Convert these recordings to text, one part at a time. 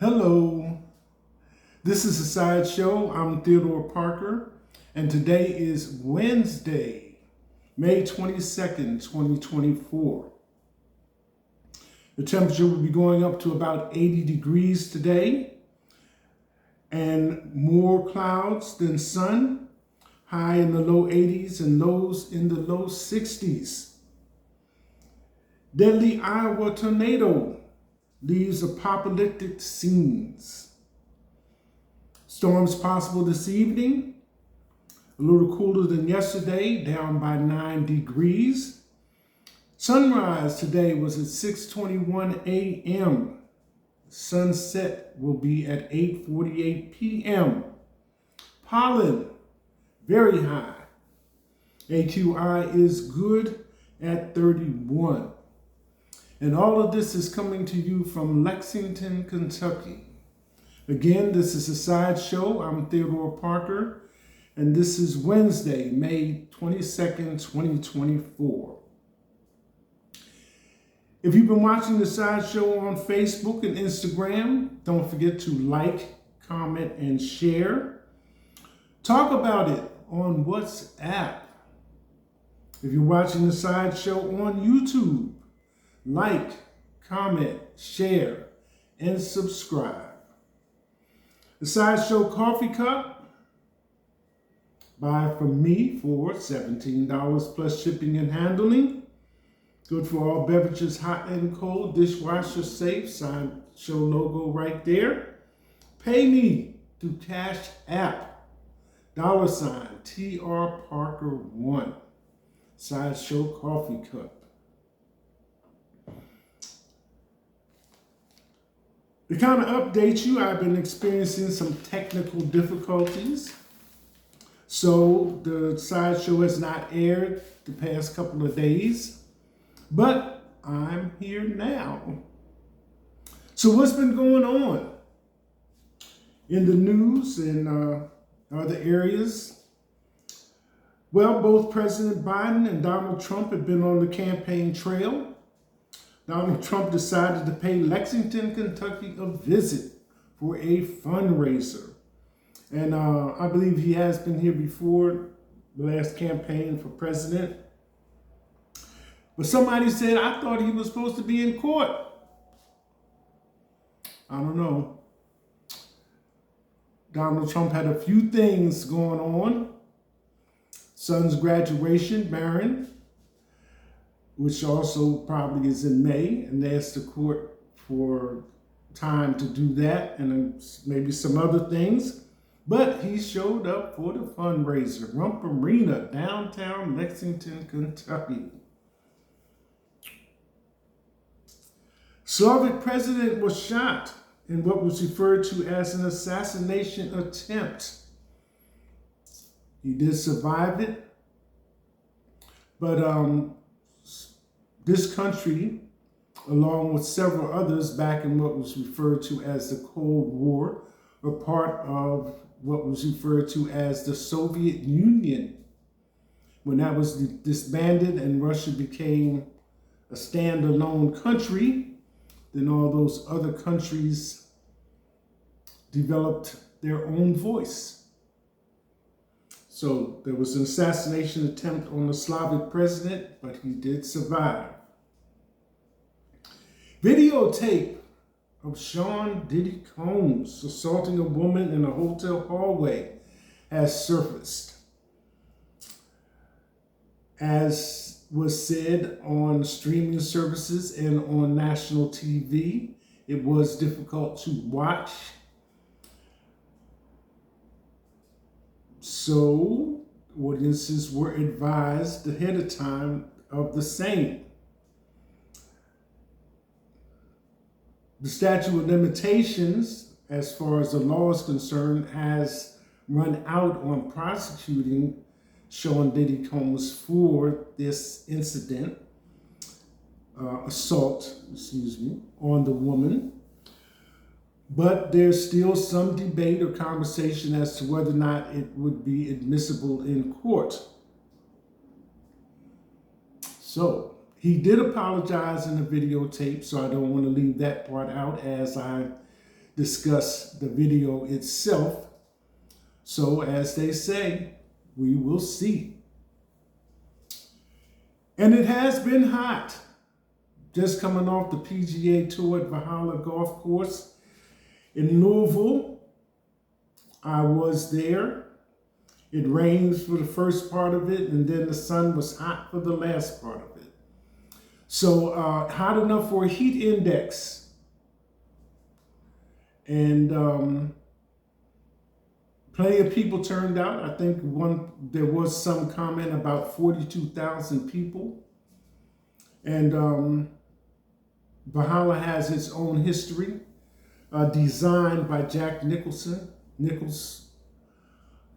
Hello, this is a sideshow. I'm Theodore Parker, and today is Wednesday, May 22nd, 2024. The temperature will be going up to about 80 degrees today, and more clouds than sun, high in the low 80s and lows in the low 60s. Deadly Iowa tornado leaves apocalyptic scenes. Storms possible this evening, a little cooler than yesterday, down by 9 degrees. Sunrise today was at 6:21 a.m. Sunset will be at 8:48 p.m. Pollen, very high. AQI is good at 31. And all of this is coming to you from Lexington, Kentucky. Again, this is a sideshow. I'm Theodore Parker, and this is Wednesday, May 22nd, 2024. If you've been watching the sideshow on Facebook and Instagram, don't forget to like, comment, and share. Talk about it on WhatsApp. If you're watching the sideshow on YouTube, like, comment, share, and subscribe. The Sideshow Coffee Cup, buy from me for $17 plus shipping and handling. Good for all beverages, hot and cold, dishwasher safe, Sideshow logo right there. Pay me through Cash App, $ TR Parker 1. Sideshow Coffee Cup. To kind of update you, I've been experiencing some technical difficulties. So the sideshow has not aired the past couple of days, but I'm here now. So what's been going on in the news and other areas? Well, both President Biden and Donald Trump have been on the campaign trail. Donald Trump decided to pay Lexington, Kentucky a visit for a fundraiser. And I believe he has been here before, the last campaign for president. But somebody said, I thought he was supposed to be in court. I don't know. Donald Trump had a few things going on. Son's graduation, Barron, which also probably is in May, and they asked the court for time to do that and maybe some other things. But he showed up for the fundraiser, Rump Arena, downtown Lexington, Kentucky. Slavic president was shot in what was referred to as an assassination attempt. He did survive it, but this country, along with several others back in what was referred to as the Cold War, were part of what was referred to as the Soviet Union. When that was disbanded and Russia became a standalone country, then all those other countries developed their own voice. So there was an assassination attempt on the Slavic president, but he did survive. Videotape of Sean Diddy Combs assaulting a woman in a hotel hallway has surfaced. As was said on streaming services and on national TV, it was difficult to watch. So audiences were advised ahead of time of the same. The statute of limitations, as far as the law is concerned, has run out on prosecuting Sean Diddy Combs for this incident, assault, on the woman. But there's still some debate or conversation as to whether or not it would be admissible in court. So he did apologize in the videotape, so I don't want to leave that part out, as I discuss the video itself. So as they say, we will see. And it has been hot. Just coming off the PGA Tour at Valhalla Golf Course in Louisville. I was there. It rained for the first part of it, and then the sun was hot for the last part of it. So hot enough for a heat index. And plenty of people turned out. I think there was some comment about 42,000 people. And Valhalla has its own history, designed by Jack Nicklaus,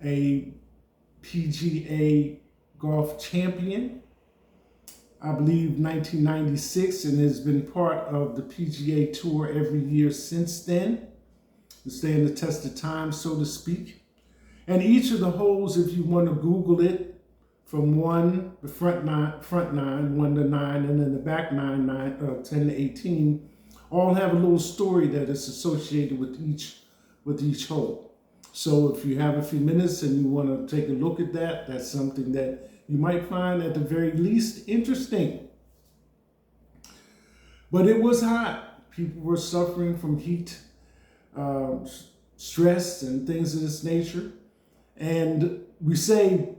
a PGA golf champion, I believe 1996, and has been part of the PGA Tour every year since then, to stand the test of time, so to speak. And each of the holes, if you want to Google it, from the front nine, 1 to 9, and then the back 10 to 18, all have a little story that is associated with each hole. So if you have a few minutes and you want to take a look at that, that's something that you might find at the very least interesting. But it was hot. People were suffering from heat, stress, and things of this nature. And we say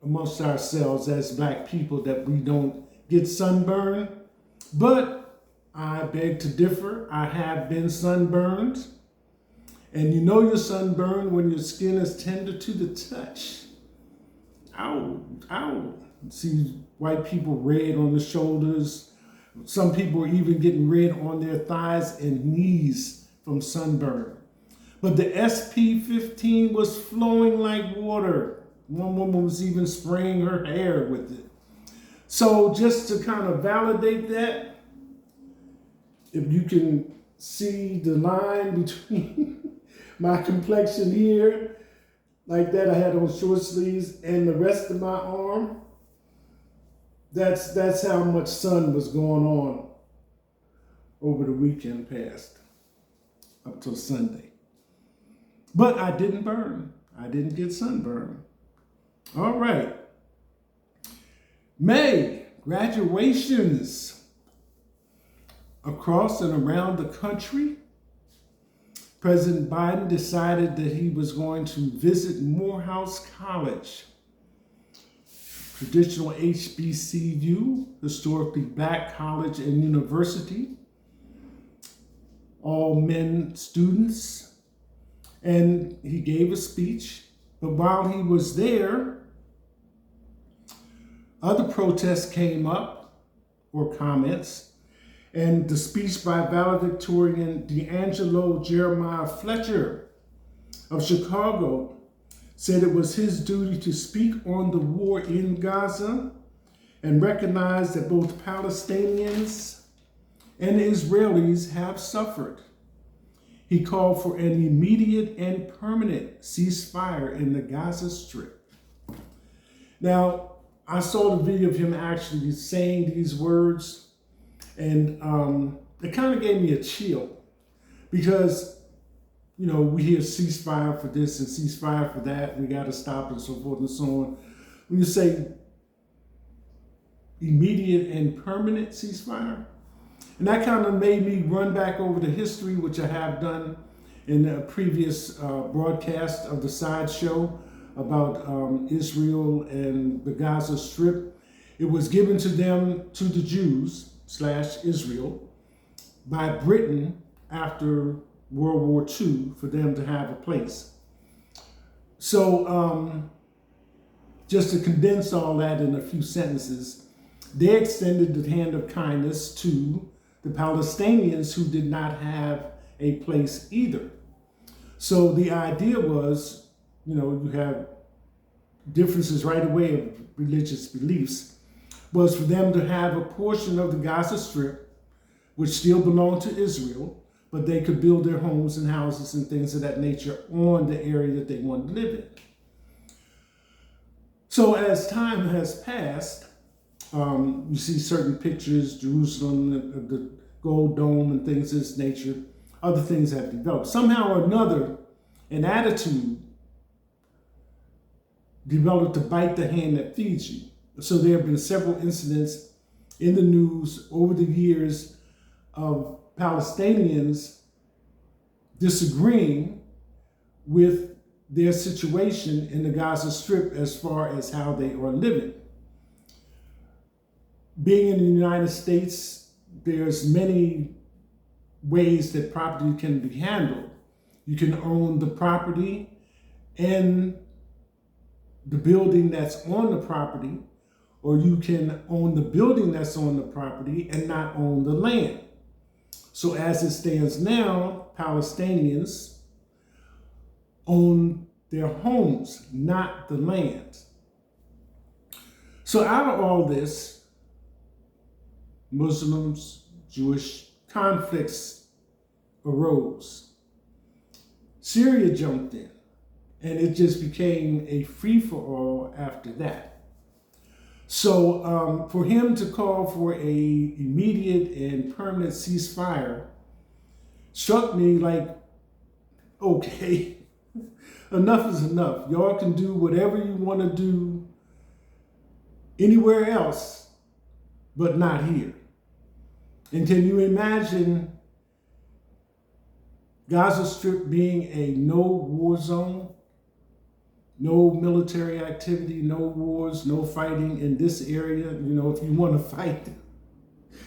amongst ourselves as Black people that we don't get sunburned, but I beg to differ. I have been sunburned. And you know you're sunburned when your skin is tender to the touch. Ow, ow. See white people red on the shoulders. Some people are even getting red on their thighs and knees from sunburn. But the SP15 was flowing like water. One woman was even spraying her hair with it. So just to kind of validate that, if you can see the line between my complexion here, like that, I had on short sleeves, and the rest of my arm, that's how much sun was going on over the weekend past, up till Sunday. But I didn't burn. I didn't get sunburned. All right. May, graduations across and around the country. President Biden decided that he was going to visit Morehouse College, traditional HBCU, historically Black college and university, all men students, and he gave a speech. But while he was there, other protests came up, or comments, and the speech by valedictorian D'Angelo Jeremiah Fletcher of Chicago said it was his duty to speak on the war in Gaza and recognize that both Palestinians and Israelis have suffered. He called for an immediate and permanent ceasefire in the Gaza Strip. Now, I saw the video of him actually saying these words, and it kind of gave me a chill because, you know, we hear ceasefire for this and ceasefire for that, we got to stop and so forth and so on. When you say immediate and permanent ceasefire, and that kind of made me run back over the history, which I have done in a previous broadcast of the Sideshow about Israel and the Gaza Strip. It was given to them, to the Jews / Israel, by Britain after World War II for them to have a place. So just to condense all that in a few sentences, they extended the hand of kindness to the Palestinians who did not have a place either. So the idea was, you know, you have differences right away of religious beliefs, was for them to have a portion of the Gaza Strip, which still belonged to Israel, but they could build their homes and houses and things of that nature on the area that they wanted to live in. So as time has passed, you see certain pictures, Jerusalem, the Gold Dome and things of this nature. other things have developed. Somehow or another, an attitude developed to bite the hand that feeds you. So there have been several incidents in the news over the years of Palestinians disagreeing with their situation in the Gaza Strip as far as how they are living. Being in the United States, there's many ways that property can be handled. You can own the property and the building that's on the property, or you can own the building that's on the property and not own the land. So as it stands now, Palestinians own their homes, not the land. So out of all this, Muslims, Jewish conflicts arose. Syria jumped in, and it just became a free-for-all after that. So for him to call for an immediate and permanent ceasefire struck me like, okay, enough is enough. Y'all can do whatever you want to do anywhere else, but not here. And can you imagine Gaza Strip being a no war zone? No military activity, no wars, no fighting in this area. You know, if you want to fight,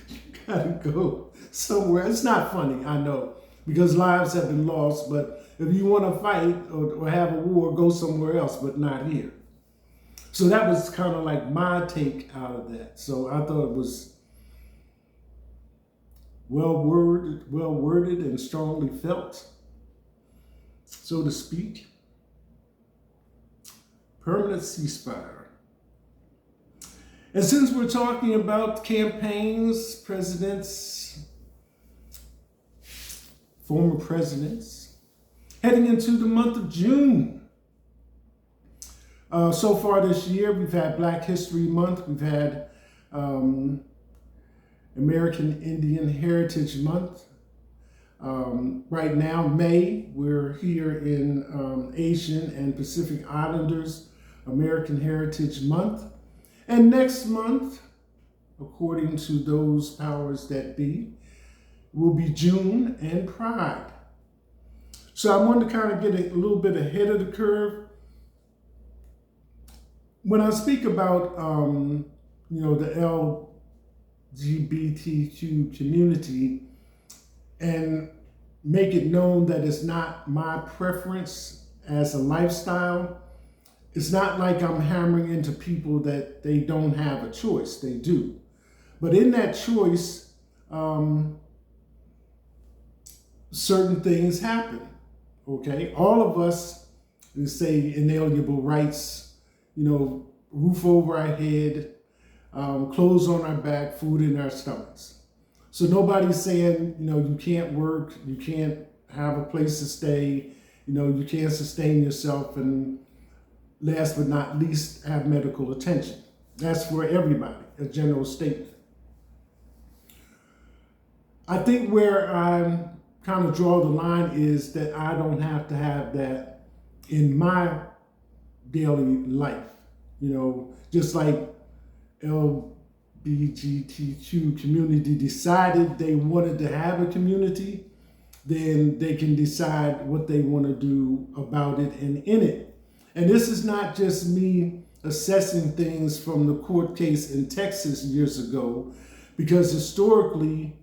you gotta go somewhere. It's not funny, I know, because lives have been lost, but if you want to fight or have a war, go somewhere else, but not here. So that was kind of like my take out of that. So I thought it was well worded and strongly felt, so to speak. Permanent ceasefire. And since we're talking about campaigns, presidents, former presidents, heading into the month of June. So far this year, we've had Black History Month, we've had American Indian Heritage Month. Right now, May, we're here in Asian and Pacific Islanders American Heritage Month. And next month, according to those powers that be, will be June and Pride. So I wanted to kind of get a little bit ahead of the curve. When I speak about, the LGBTQ community and make it known that it's not my preference as a lifestyle, it's not like I'm hammering into people that they don't have a choice. They do. But in that choice, certain things happen, okay? All of us, say inalienable rights, roof over our head, clothes on our back, food in our stomachs. So nobody's saying, you can't work, you can't have a place to stay, you can't sustain yourself, and last but not least, have medical attention. That's for everybody, a general statement. I think where I kind of draw the line is that I don't have to have that in my daily life. Just like LGBTQ community decided they wanted to have a community, then they can decide what they want to do about it and in it. And this is not just me assessing things from the court case in Texas years ago, because historically,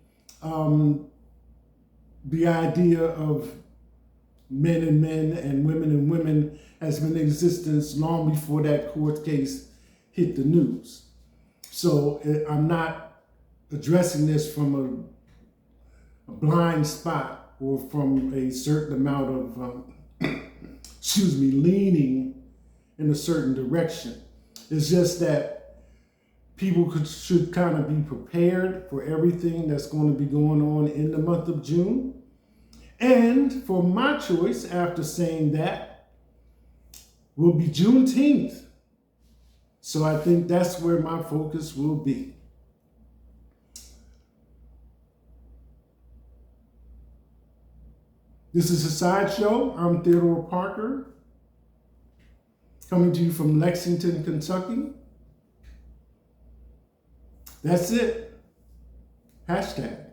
the idea of men and men and women has been in existence long before that court case hit the news. So I'm not addressing this from a blind spot or from a certain amount of, leaning in a certain direction. It's just that people should kind of be prepared for everything that's going to be going on in the month of June. And for my choice, after saying that, will be Juneteenth. So I think that's where my focus will be. This is a sideshow. I'm Theodore Parker, coming to you from Lexington, Kentucky. That's it. Hashtag.